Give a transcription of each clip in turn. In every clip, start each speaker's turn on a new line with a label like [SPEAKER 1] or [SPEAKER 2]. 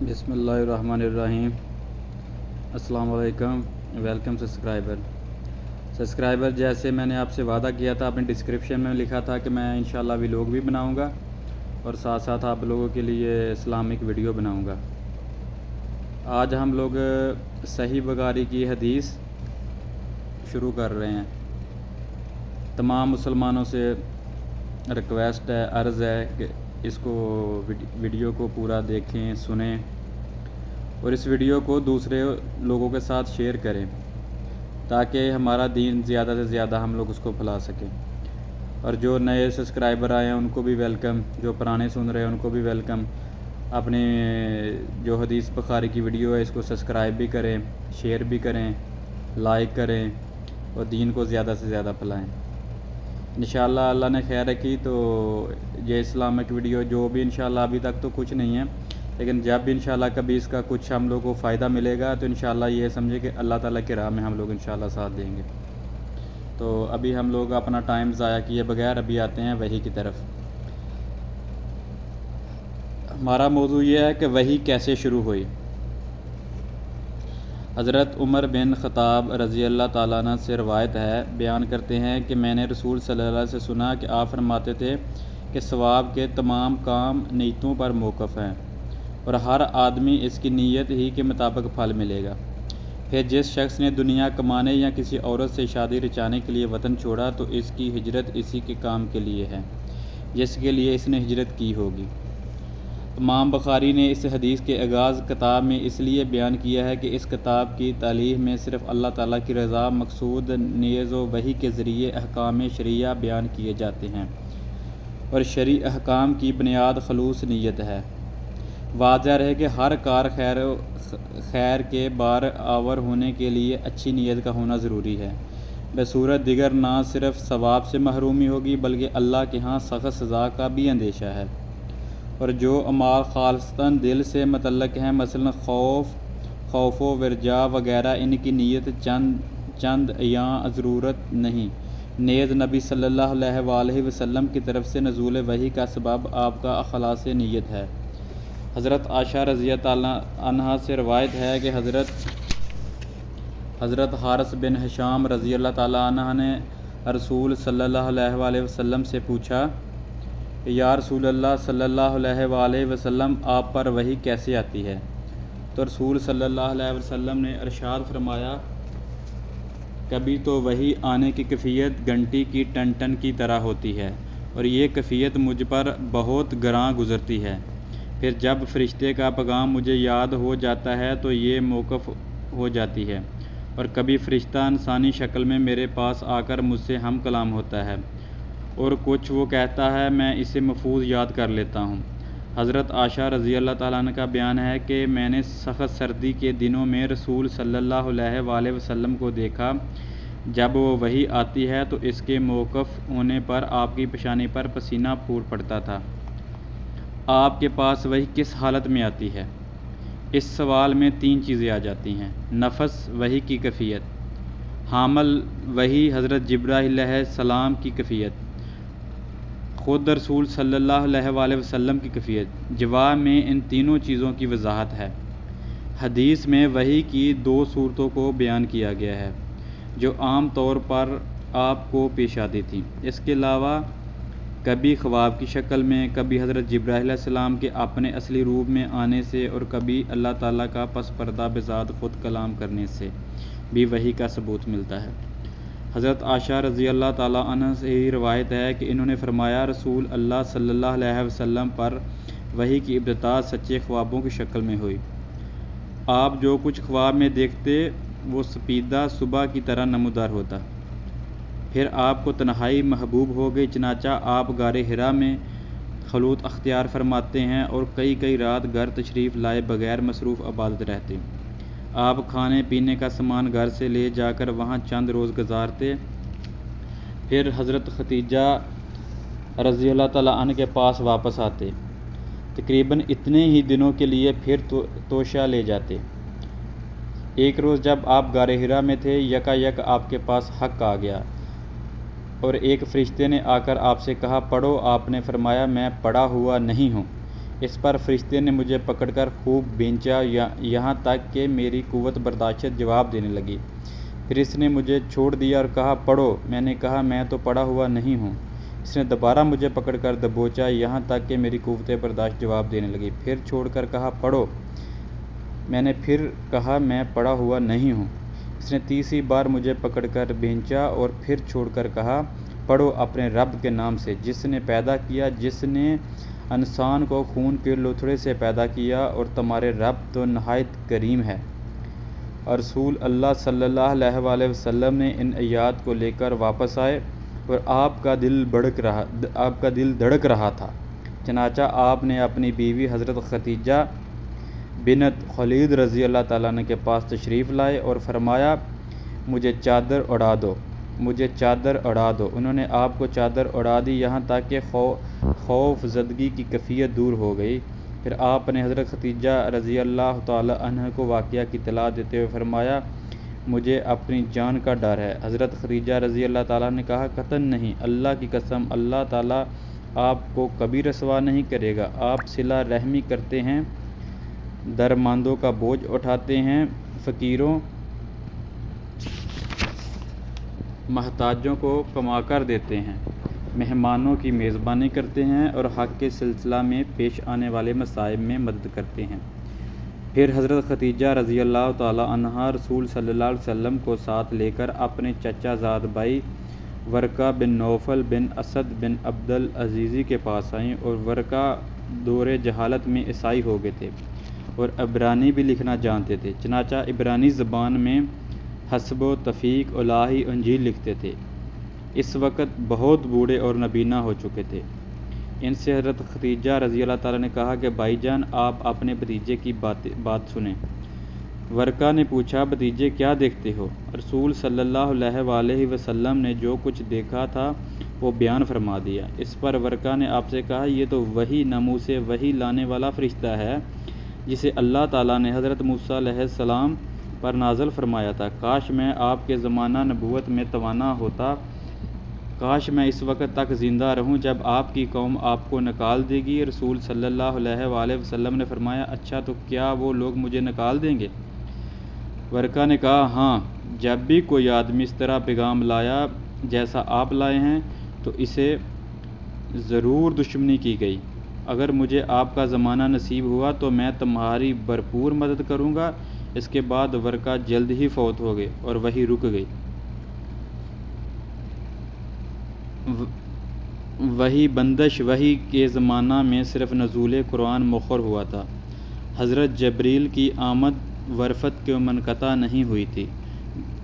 [SPEAKER 1] بسم اللہ الرحمن الرحیم۔ السلام علیکم۔ ویلکم سبسکرائبر جیسے میں نے آپ سے وعدہ کیا تھا، اپنے ڈسکرپشن میں لکھا تھا کہ میں انشاءاللہ ولاگ بھی بناؤں گا اور ساتھ ساتھ آپ لوگوں کے لیے اسلامک ویڈیو بناؤں گا۔ آج ہم لوگ صحیح بخاری کی حدیث شروع کر رہے ہیں۔ تمام مسلمانوں سے ریکویسٹ ہے، عرض ہے کہ اس کو ویڈیو کو پورا دیکھیں، سنیں اور اس ویڈیو کو دوسرے لوگوں کے ساتھ شیئر کریں تاکہ ہمارا دین زیادہ سے زیادہ ہم لوگ اس کو پھیلا سکیں۔ اور جو نئے سبسکرائبر آئے ہیں ان کو بھی ویلکم، جو پرانے سن رہے ہیں ان کو بھی ویلکم۔ اپنے جو حدیث بخاری کی ویڈیو ہے اس کو سبسکرائب بھی کریں، شیئر بھی کریں، لائک کریں اور دین کو زیادہ سے زیادہ پھیلائیں۔ انشاءاللہ اللہ نے خیر رکھی تو یہ اسلامک ویڈیو جو بھی انشاءاللہ ابھی تک تو کچھ نہیں ہے، لیکن جب بھی انشاءاللہ کبھی اس کا کچھ ہم لوگوں کو فائدہ ملے گا تو انشاءاللہ یہ سمجھے کہ اللہ تعالیٰ کی راہ میں ہم لوگ انشاءاللہ ساتھ دیں گے۔ تو ابھی ہم لوگ اپنا ٹائم ضائع کیے بغیر ابھی آتے ہیں وحی کی طرف۔ ہمارا موضوع یہ ہے کہ وحی کیسے شروع ہوئی۔ حضرت عمر بن خطاب رضی اللہ تعالیٰ عنہ سے روایت ہے، بیان کرتے ہیں کہ میں نے رسول صلی اللہ علیہ وسلم سے سنا کہ آپ فرماتے تھے کہ ثواب کے تمام کام نیتوں پر موقف ہیں اور ہر آدمی اس کی نیت ہی کے مطابق پھل ملے گا۔ پھر جس شخص نے دنیا کمانے یا کسی عورت سے شادی رچانے کے لیے وطن چھوڑا تو اس کی ہجرت اسی کے کام کے لیے ہے جس کے لیے اس نے ہجرت کی ہوگی۔ امام بخاری نے اس حدیث کے آغاز کتاب میں اس لیے بیان کیا ہے کہ اس کتاب کی تالیف میں صرف اللہ تعالیٰ کی رضا مقصود نیز و وحی کے ذریعے احکام شرعیہ بیان کیے جاتے ہیں اور شرعی احکام کی بنیاد خلوص نیت ہے۔ واضح رہے کہ ہر کار خیر کے بار آور ہونے کے لیے اچھی نیت کا ہونا ضروری ہے، بصورت دیگر نہ صرف ثواب سے محرومی ہوگی بلکہ اللہ کے ہاں سخت سزا کا بھی اندیشہ ہے۔ اور جو اعمال خالصتاً دل سے متعلق ہیں، مثلا خوف و ورجا وغیرہ، ان کی نیت چند یا ضرورت نہیں، نیز نبی صلی اللہ علیہ وآلہ وسلم کی طرف سے نزول وحی کا سبب آپ کا اخلاص نیت ہے۔ حضرت عائشہ رضی اللہ عنہا سے روایت ہے کہ حضرت حارث بن ہشام رضی اللہ تعالیٰ عنہ نے رسول صلی اللہ علیہ وآلہ وسلم سے پوچھا کہ یا رسول اللہ صلی اللہ علیہ وآلہ وسلم، آپ پر وحی کیسے آتی ہے؟ تو رسول صلی اللہ علیہ وسلم نے ارشاد فرمایا، کبھی تو وحی آنے کی کیفیت گھنٹی کی ٹن ٹن کی طرح ہوتی ہے اور یہ کیفیت مجھ پر بہت گراں گزرتی ہے۔ پھر جب فرشتے کا پیغام مجھے یاد ہو جاتا ہے تو یہ موقف ہو جاتی ہے، اور کبھی فرشتہ انسانی شکل میں میرے پاس آ کر مجھ سے ہم کلام ہوتا ہے اور کچھ وہ کہتا ہے، میں اسے محفوظ یاد کر لیتا ہوں۔ حضرت عائشہ رضی اللہ تعالیٰ عنہ کا بیان ہے کہ میں نے سخت سردی کے دنوں میں رسول صلی اللہ علیہ وآلہ وسلم کو دیکھا، جب وہ وحی آتی ہے تو اس کے موقف ہونے پر آپ کی پیشانی پر پسینہ پھوٹ پڑتا تھا۔ آپ کے پاس وحی کس حالت میں آتی ہے؟ اس سوال میں 3 چیزیں آ جاتی ہیں۔ نفس وحی کی کیفیت، حامل وحی حضرت جبرائیل علیہ السلام کی کیفیت، خود رسول صلی اللہ علیہ وآلہ وسلم کی کیفیت۔ جواب میں ان تینوں چیزوں کی وضاحت ہے۔ حدیث میں وحی کی 2 صورتوں کو بیان کیا گیا ہے جو عام طور پر آپ کو پیش آتی تھیں، اس کے علاوہ کبھی خواب کی شکل میں، کبھی حضرت جبرائیل علیہ السلام کے اپنے اصلی روپ میں آنے سے اور کبھی اللہ تعالیٰ کا پس پردہ بذات خود کلام کرنے سے بھی وحی کا ثبوت ملتا ہے۔ حضرت عائشہ رضی اللہ تعالیٰ عنہ سے ہی روایت ہے کہ انہوں نے فرمایا، رسول اللہ صلی اللہ علیہ وسلم پر وحی کی ابتدا سچے خوابوں کی شکل میں ہوئی۔ آپ جو کچھ خواب میں دیکھتے وہ سپیدہ صبح کی طرح نمودار ہوتا۔ پھر آپ کو تنہائی محبوب ہو گئی، چنانچہ آپ غار حرا میں خلوت اختیار فرماتے ہیں اور کئی رات گھر تشریف لائے بغیر مصروف عبادت رہتے۔ آپ کھانے پینے کا سامان گھر سے لے جا کر وہاں چند روز گزارتے، پھر حضرت خدیجہ رضی اللہ تعالیٰ عنہ کے پاس واپس آتے، تقریباً اتنے ہی دنوں کے لیے پھر توشہ لے جاتے۔ ایک روز جب آپ غار حرا میں تھے، یک آپ کے پاس حق آ گیا اور ایک فرشتے نے آ کر آپ سے کہا، پڑھو۔ آپ نے فرمایا، میں پڑھا ہوا نہیں ہوں۔ اس پر فرشتے نے مجھے پکڑ کر خوب بھینچا یہاں تک کہ میری قوت برداشت جواب دینے لگی۔ پھر اس نے مجھے چھوڑ دیا اور کہا پڑھو۔ میں نے کہا میں تو پڑھا ہوا نہیں ہوں۔ اس نے دوبارہ مجھے پکڑ کر دبوچا یہاں تک کہ میری قوت برداشت جواب دینے لگی۔ پھر چھوڑ کر کہا پڑھو۔ میں نے پھر کہا میں پڑھا ہوا نہیں ہوں۔ اس نے تیسری بار مجھے پکڑ کر بھینچا اور پھر چھوڑ کر کہا پڑھو اپنے رب کے نام سے جس نے پیدا کیا، جس نے انسان کو خون کے لوتھڑے سے پیدا کیا، اور تمہارے رب تو نہایت کریم ہے۔ اور رسول اللہ صلی اللہ علیہ وآلہ وسلم نے ان آیات کو لے کر واپس آئے اور آپ کا دل دھڑک رہا تھا۔ چنانچہ آپ نے اپنی بیوی حضرت خدیجہ بنت خولید رضی اللہ تعالیٰ عنہ کے پاس تشریف لائے اور فرمایا مجھے چادر اڑا دو، مجھے چادر اڑا دو۔ انہوں نے آپ کو چادر اڑا دی یہاں تک کہ خوف زدگی کی کیفیت دور ہو گئی۔ پھر آپ نے حضرت خدیجہ رضی اللہ تعالیٰ عنہ کو واقعہ کی اطلاع دیتے ہوئے فرمایا مجھے اپنی جان کا ڈر ہے۔ حضرت خدیجہ رضی اللہ تعالیٰ نے کہا قطعاً نہیں، اللہ کی قسم اللہ تعالیٰ آپ کو کبھی رسوا نہیں کرے گا۔ آپ صلہ رحمی کرتے ہیں، درماندوں کا بوجھ اٹھاتے ہیں، فقیروں محتاجوں کو کما کر دیتے ہیں، مہمانوں کی میزبانی کرتے ہیں اور حق کے سلسلہ میں پیش آنے والے مصائب میں مدد کرتے ہیں۔ پھر حضرت خدیجہ رضی اللہ تعالیٰ عنہا رسول صلی اللہ علیہ وسلم کو ساتھ لے کر اپنے چچا زاد بھائی ورقہ بن نوفل بن اسد بن عبد العزیز کے پاس آئیں، اور ورقہ دور جہالت میں عیسائی ہو گئے تھے اور عبرانی بھی لکھنا جانتے تھے، چنانچہ عبرانی زبان میں حسب و تفیق الہی انجیل لکھتے تھے۔ اس وقت بہت بوڑھے اور نابینا ہو چکے تھے۔ ان سے حضرت خدیجہ رضی اللہ تعالیٰ نے کہا کہ بھائی جان آپ اپنے بھتیجے کی بات سنیں۔ ورقہ نے پوچھا بھتیجے کیا دیکھتے ہو؟ رسول صلی اللہ علیہ وآلہ وسلم نے جو کچھ دیکھا تھا وہ بیان فرما دیا۔ اس پر ورقہ نے آپ سے کہا یہ تو وہی ناموس وحی لانے والا فرشتہ ہے جسے اللہ تعالیٰ نے حضرت موسیٰ علیہ السلام پر نازل فرمایا تھا۔ کاش میں آپ کے زمانہ نبوت میں توانا ہوتا، کاش میں اس وقت تک زندہ رہوں جب آپ کی قوم آپ کو نکال دے گی۔ رسول صلی اللہ علیہ وآلہ وسلم نے فرمایا اچھا تو کیا وہ لوگ مجھے نکال دیں گے؟ ورقہ نے کہا ہاں، جب بھی کوئی آدمی اس طرح پیغام لایا جیسا آپ لائے ہیں تو اسے ضرور دشمنی کی گئی۔ اگر مجھے آپ کا زمانہ نصیب ہوا تو میں تمہاری بھرپور مدد کروں گا۔ اس کے بعد ورقہ جلد ہی فوت ہو گئے اور وحی رک گئی۔ وحی بندش وحی کے زمانہ میں صرف نزول قرآن مؤخر ہوا تھا۔ حضرت جبریل کی آمد ورفت کو منقطع نہیں ہوئی تھی،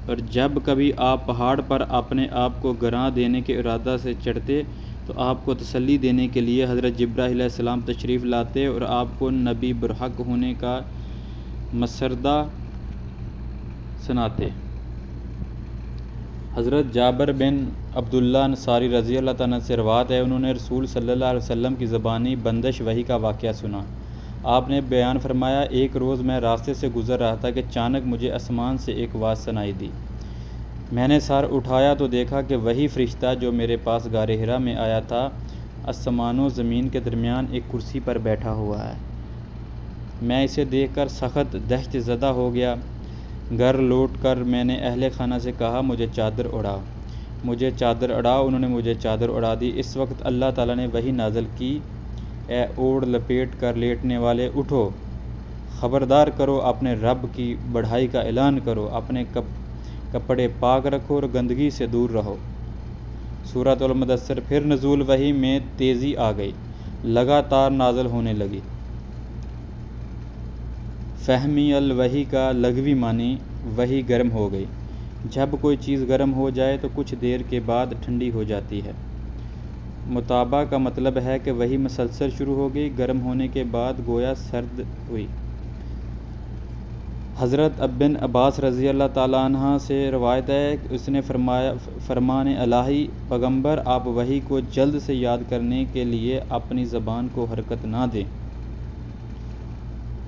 [SPEAKER 1] اور جب کبھی آپ پہاڑ پر اپنے آپ کو گراں دینے کے ارادہ سے چڑھتے تو آپ کو تسلی دینے کے لیے حضرت جبرائیل علیہ السلام تشریف لاتے اور آپ کو نبی برحق ہونے کا مسردہ سناتے۔ حضرت جابر بن عبداللہ انصاری رضی اللہ تعالیٰ سے روایت ہے انہوں نے رسول صلی اللہ علیہ وسلم کی زبانی بندش وحی کا واقعہ سنا۔ آپ نے بیان فرمایا ایک روز میں راستے سے گزر رہا تھا کہ اچانک مجھے آسمان سے ایک آواز سنائی دی۔ میں نے سر اٹھایا تو دیکھا کہ وہی فرشتہ جو میرے پاس غار حرا میں آیا تھا آسمان و زمین کے درمیان ایک کرسی پر بیٹھا ہوا ہے۔ میں اسے دیکھ کر سخت دہشت زدہ ہو گیا۔ گھر لوٹ کر میں نے اہل خانہ سے کہا مجھے چادر اڑا، مجھے چادر اڑاؤ۔ انہوں نے مجھے چادر اڑا دی۔ اس وقت اللہ تعالیٰ نے وحی نازل کی اے اوڑھ لپیٹ کر لیٹنے والے اٹھو، خبردار کرو، اپنے رب کی بڑائی کا اعلان کرو، اپنے کپڑے پاک رکھو اور گندگی سے دور رہو۔ سورۃ المدثر۔ پھر نزول وحی میں تیزی آ گئی، لگاتار نازل ہونے لگی۔ فہمی الوحی کا لغوی معنی وحی گرم ہو گئی۔ جب کوئی چیز گرم ہو جائے تو کچھ دیر کے بعد ٹھنڈی ہو جاتی ہے۔ متابعہ کا مطلب ہے کہ وحی مسلسل شروع ہو گئی، گرم ہونے کے بعد گویا سرد ہوئی۔ حضرت ابن عباس رضی اللہ تعالیٰ عنہ سے روایت ہے کہ اس نے فرمایا فرمان الہی پیغمبر آپ وحی کو جلد سے یاد کرنے کے لیے اپنی زبان کو حرکت نہ دیں۔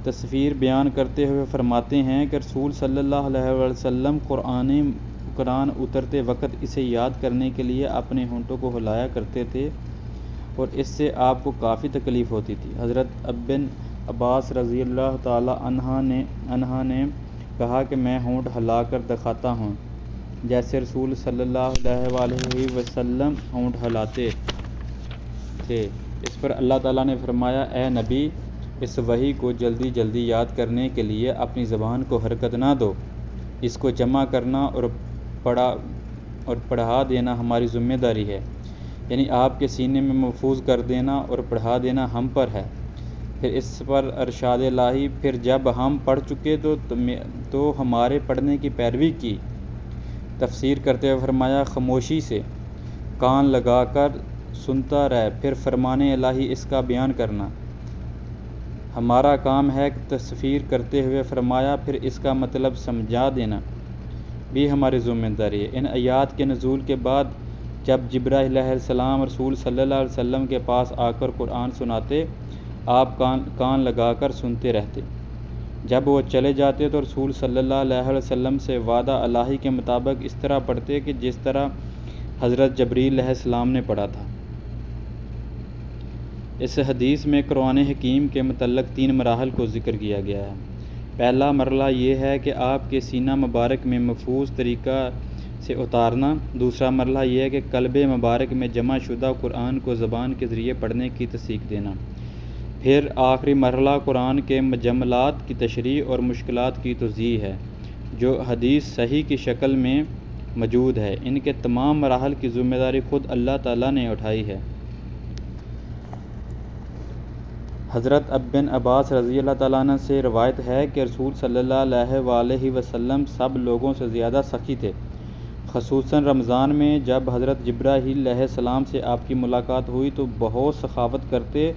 [SPEAKER 1] تصویر بیان کرتے ہوئے فرماتے ہیں کہ رسول صلی اللہ علیہ وسلم قرآن اترتے وقت اسے یاد کرنے کے لیے اپنے ہونٹوں کو ہلایا کرتے تھے اور اس سے آپ کو کافی تکلیف ہوتی تھی۔ حضرت ابن عباس رضی اللہ تعالی عنہ نے کہا کہ میں ہونٹ ہلا کر دکھاتا ہوں جیسے رسول صلی اللہ علیہ وآلہ وسلم ہونٹ ہلاتے تھے۔ اس پر اللہ تعالیٰ نے فرمایا، اے نبی، اس وحی کو جلدی جلدی یاد کرنے کے لیے اپنی زبان کو حرکت نہ دو، اس کو جمع کرنا اور پڑھا دینا ہماری ذمہ داری ہے، یعنی آپ کے سینے میں محفوظ کر دینا اور پڑھا دینا ہم پر ہے۔ پھر اس پر ارشاد الہی، پھر جب ہم پڑھ چکے تو ہمارے پڑھنے کی پیروی کی۔ تفسیر کرتے ہوئے فرمایا، خاموشی سے کان لگا کر سنتا رہ، پھر فرمان الہی اس کا بیان کرنا ہمارا کام ہے۔ تفسیر کرتے ہوئے فرمایا، پھر اس کا مطلب سمجھا دینا بھی ہماری ذمہ داری ہے۔ ان آیات کے نزول کے بعد جب جبرائیل علیہ السلام رسول صلی اللہ علیہ وسلم کے پاس آ کر قرآن سناتے، آپ کان لگا کر سنتے رہتے۔ جب وہ چلے جاتے تو رسول صلی اللہ علیہ وسلم سے وعدہ الہی کے مطابق اس طرح پڑھتے کہ جس طرح حضرت جبرائیل علیہ السلام نے پڑھا تھا۔ اس حدیث میں قرآن حکیم کے متعلق 3 مراحل کو ذکر کیا گیا ہے۔ پہلا مرحلہ یہ ہے کہ آپ کے سینہ مبارک میں محفوظ طریقہ سے اتارنا۔ دوسرا مرحلہ یہ ہے کہ قلب مبارک میں جمع شدہ قرآن کو زبان کے ذریعے پڑھنے کی توثیق دینا۔ پھر آخری مرحلہ قرآن کے مجملات کی تشریح اور مشکلات کی توضیح ہے، جو حدیث صحیح کی شکل میں موجود ہے۔ ان کے تمام مراحل کی ذمہ داری خود اللہ تعالیٰ نے اٹھائی ہے۔ حضرت ابن عباس رضی اللہ تعالیٰ عنہ سے روایت ہے کہ رسول صلی اللہ علیہ وآلہ وسلم سب لوگوں سے زیادہ سخی تھے، خصوصاً رمضان میں۔ جب حضرت جبرائیل علیہ السلام سے آپ کی ملاقات ہوئی تو بہت سخاوت کرتے،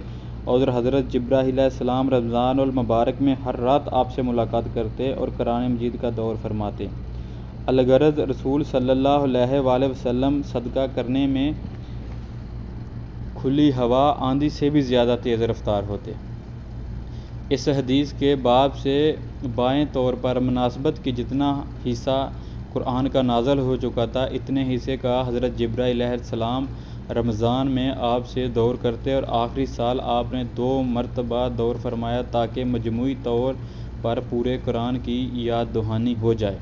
[SPEAKER 1] اور حضرت جبرائیل علیہ السلام رمضان المبارک میں ہر رات آپ سے ملاقات کرتے اور قرآن مجید کا دور فرماتے۔ الغرض رسول صلی اللہ علیہ وآلہ وسلم صدقہ کرنے میں کھلی ہوا آندھی سے بھی زیادہ تیز رفتار ہوتے۔ اس حدیث کے باب سے بائیں طور پر مناسبت کہ جتنا حصہ قرآن کا نازل ہو چکا تھا، اتنے حصے کا حضرت جبرائیل علیہ السلام رمضان میں آپ سے دور کرتے، اور آخری سال آپ نے 2 مرتبہ دور فرمایا تاکہ مجموعی طور پر پورے قرآن کی یاد دہانی ہو جائے۔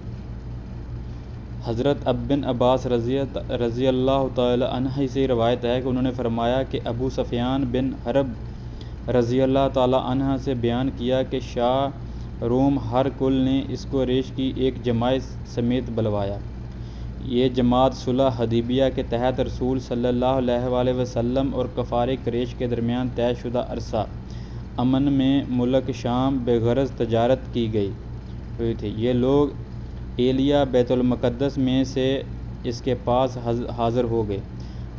[SPEAKER 1] حضرت ابن عباس رضی اللہ تعالی عنہ سے روایت ہے کہ انہوں نے فرمایا کہ ابو سفیان بن حرب رضی اللہ تعالی عنہ سے بیان کیا کہ شاہ روم ہرقل نے اس کو ریش کی ایک جماعت سمیت بلوایا۔ یہ جماعت صلح حدیبیہ کے تحت رسول صلی اللہ علیہ وآلہ وسلم اور کفار قریش کے درمیان طے شدہ عرصہ امن میں ملک شام بغرض تجارت کی ہوئی تھی۔ یہ لوگ ایلیا بیت المقدس میں سے اس کے پاس حاضر ہو گئے۔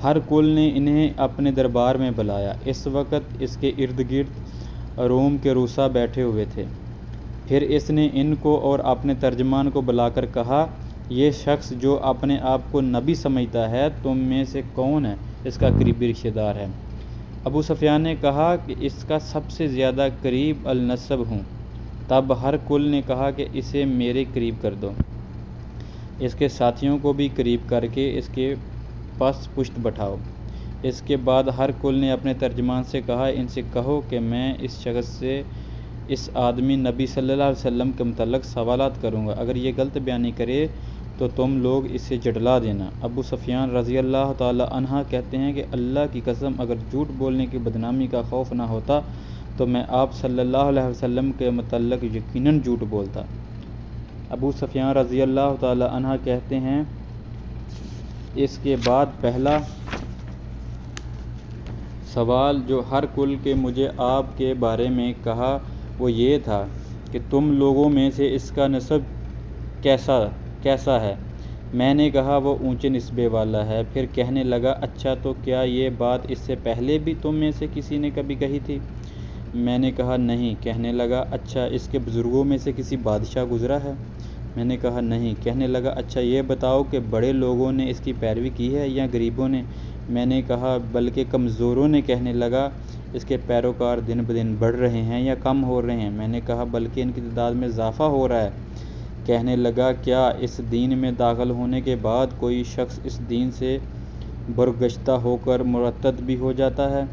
[SPEAKER 1] ہرقل نے انہیں اپنے دربار میں بلایا۔ اس وقت اس کے ارد گرد روم کے روسا بیٹھے ہوئے تھے۔ پھر اس نے ان کو اور اپنے ترجمان کو بلا کر کہا، یہ شخص جو اپنے آپ کو نبی سمجھتا ہے، تم میں سے کون ہے اس کا قریبی رشتہ دار ہے؟ ابو سفیان نے کہا کہ اس کا سب سے زیادہ قریب النسب ہوں۔ تب ہرقل نے کہا کہ اسے میرے قریب کر دو، اس کے ساتھیوں کو بھی قریب کر کے اس کے پس پشت بٹھاؤ۔ اس کے بعد ہرقل نے اپنے ترجمان سے کہا، ان سے کہو کہ میں اس شخص سے اس آدمی نبی صلی اللہ علیہ وسلم کے متعلق سوالات کروں گا، اگر یہ غلط بیانی کرے تو تم لوگ اسے جھٹلا دینا۔ ابو سفیان رضی اللہ تعالی عنہ کہتے ہیں کہ اللہ کی قسم، اگر جھوٹ بولنے کی بدنامی کا خوف نہ ہوتا تو میں آپ صلی اللہ علیہ وسلم کے متعلق یقیناً جھوٹ بولتا۔ ابو سفیان رضی اللہ تعالی عنہ کہتے ہیں، اس کے بعد پہلا سوال جو ہرقل کے مجھے آپ کے بارے میں کہا وہ یہ تھا کہ تم لوگوں میں سے اس کا نسب کیسا ہے؟ میں نے کہا وہ اونچے نسبے والا ہے۔ پھر کہنے لگا، اچھا تو کیا یہ بات اس سے پہلے بھی تم میں سے کسی نے کبھی کہی تھی؟ میں نے کہا نہیں۔ کہنے لگا، اچھا اس کے بزرگوں میں سے کسی بادشاہ گزرا ہے؟ میں نے کہا نہیں۔ کہنے لگا، اچھا یہ بتاؤ کہ بڑے لوگوں نے اس کی پیروی کی ہے یا غریبوں نے؟ میں نے کہا بلکہ کمزوروں نے۔ کہنے لگا، اس کے پیروکار دن بدن بڑھ رہے ہیں یا کم ہو رہے ہیں؟ میں نے کہا بلکہ ان کی تعداد میں اضافہ ہو رہا ہے۔ کہنے لگا، کیا اس دین میں داخل ہونے کے بعد کوئی شخص اس دین سے برگشتہ ہو کر مرتد بھی ہو جاتا ہے؟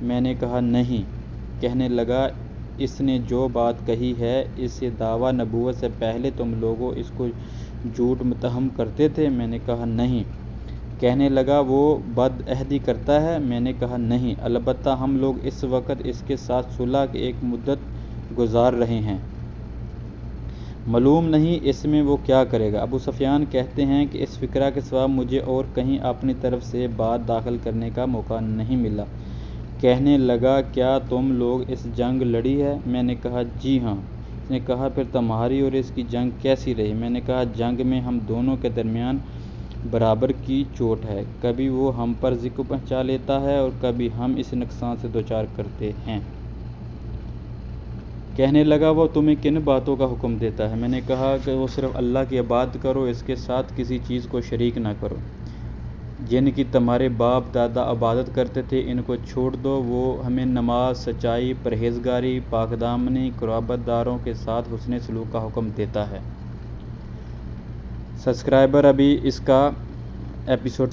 [SPEAKER 1] میں نے کہا نہیں۔ کہنے لگا اس نے جو بات کہی ہے اس دعویٰ نبوت سے پہلے تم لوگ اس کو جھوٹ متہم کرتے تھے؟ میں نے کہا نہیں۔ کہنے لگا وہ بد عہدی کرتا ہے؟ میں نے کہا نہیں، البتہ ہم لوگ اس وقت اس کے ساتھ صلح کی ایک مدت گزار رہے ہیں، معلوم نہیں اس میں وہ کیا کرے گا۔ ابو سفیان کہتے ہیں کہ اس فقرہ کے سوا مجھے اور کہیں اپنی طرف سے بات داخل کرنے کا موقع نہیں ملا۔ کہنے لگا کیا تم لوگ اس جنگ لڑی ہے؟ میں نے کہا جی ہاں۔ اس نے کہا پھر تمہاری اور اس کی جنگ کیسی رہی؟ میں نے کہا جنگ میں ہم دونوں کے درمیان برابر کی چوٹ ہے، کبھی وہ ہم پر ذکر پہنچا لیتا ہے اور کبھی ہم اس نقصان سے دوچار کرتے ہیں۔ کہنے لگا وہ تمہیں کن باتوں کا حکم دیتا ہے؟ میں نے کہا کہ وہ صرف اللہ کی عبادت کرو، اس کے ساتھ کسی چیز کو شریک نہ کرو۔ جن کی تمہارے باپ دادا عبادت کرتے تھے ان کو چھوڑ دو، وہ ہمیں نماز، سچائی، پرہیزگاری، پاک دامنی، قرابت داروں کے ساتھ حسن سلوک کا حکم دیتا ہے۔ سبسکرائبر ابھی اس کا ایپیسوڈ